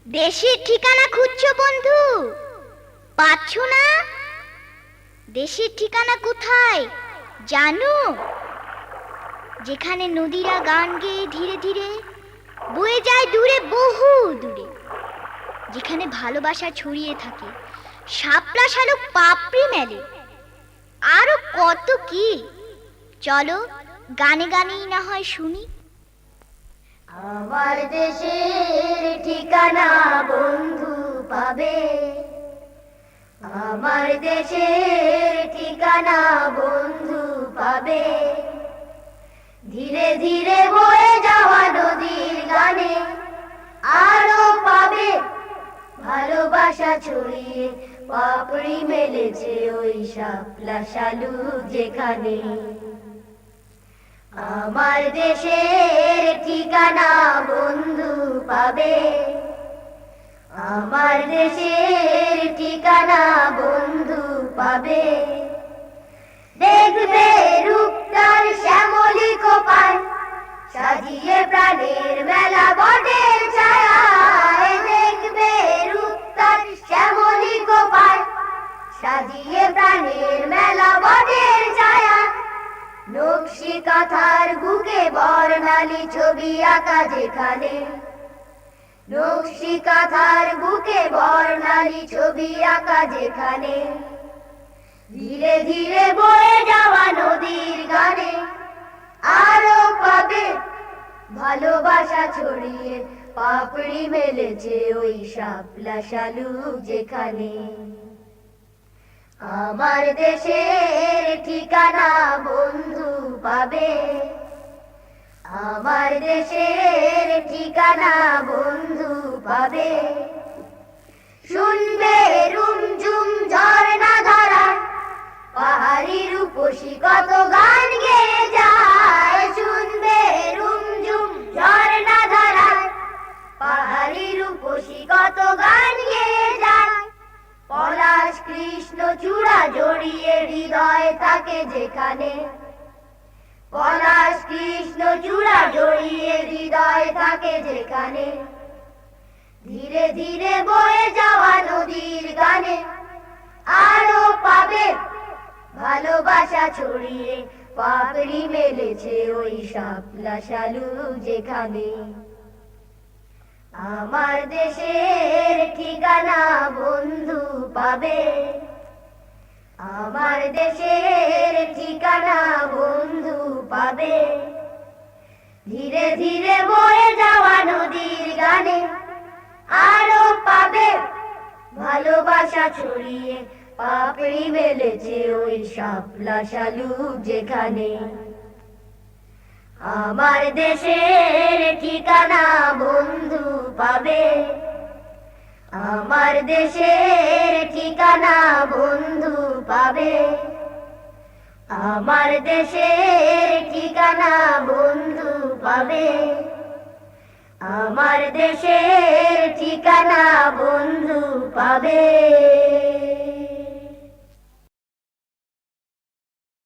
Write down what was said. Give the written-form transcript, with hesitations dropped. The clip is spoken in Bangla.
দেশের ঠিকানা খুঁজছো বন্ধু? পাচ্ছ না? দেশের ঠিকানা কোথায় জানো? যেখানে নদীরা গান গেয়ে ধীরে ধীরে বয়ে যায় দূরে, বহু দূরে। যেখানে ভালোবাসা ছড়িয়ে থাকে, শাপলা শালুক পাপড়ি মেলে, আরো কত কি। চলো গানে গানেই না হয় শুনি। আমার দেশের ঠিকানা বন্ধু পাবে, আমার দেশের ঠিকানা বন্ধু পাবে। ধীরে ধীরে বয়ে যাওয়া নদীর গানে আরো পাবে ভালোবাসা ছড়িয়ে পাপড়ি মেলেছে ওই শাপলা শালুক যেখানে। আমার দেশের ঠিকানা বন্ধু পাবে, আমার দেশের ঠিকানা বন্ধু পাবে। দেখবে রূপটার শ্যামলী কোপায় সাজিয়ে প্রাণের মেলা বটের ছায়ায়। দেখবে রূপটার শ্যামলী কোপায় সাজিয়ে প্রাণের মেলা বটের ছায়া। নকশি কাঁথার বুকে বর্ণালী ছবি আঁকা যেখানে, নকশি কাঁথার বুকে বর্ণালী ছবি আঁকা যেখানে। ধীরে ধীরে বয়ে যাওয়া নদীর গানে আরো পাবে ভালোবাসা ছড়িয়ে পাপড়ি মেলেছে ওই শাপলা শালুক যেখানে। আমার দেশের ঠিকানা বন্ধু পাবে, আমার দেশের ঠিকানা বন্ধু পাবে। শুনবে রুমঝুম ঝর্ণা ধারায় পাহাড়ি রূপসী কত গান গেয়ে যায়। শুনবে রুমঝুম ঝর্ণা ধারায় পাহাড়ি রূপসী কত গান গেয়ে যায়। পলাশ কৃষ্ণ চূড়া জড়িয়ে হৃদয় থাকে যেখানে, পলাশ কৃষ্ণ চূড়া জড়িয়ে হৃদয় থাকে যেখানে। ধীরে ধীরে বয়ে যাওয়া নদীর গানে আরো পাবে ভালোবাসা ছড়িয়ে পাপড়ি মেলেছে ওই শাপলা শালুক যেখানে। আমার দেশের ঠিকানা বন্ধু পাবে, আমার দেশের ঠিকানা বন্ধু পাবে। ধীরে ধীরে বয়ে যাওয়া নদীর গানে আরো পাবে ভালোবাসা ছড়িয়ে পাপড়ি মেলেছে ওই শাপলা শালুক যেখানে। আমার দেশের ঠিকানা বন্ধু পাবে, আমার দেশের ঠিকানা বন্ধু পাবে, আমার দেশের ঠিকানা বন্ধু পাবে, আমার দেশের ঠিকানা বন্ধু পাবে।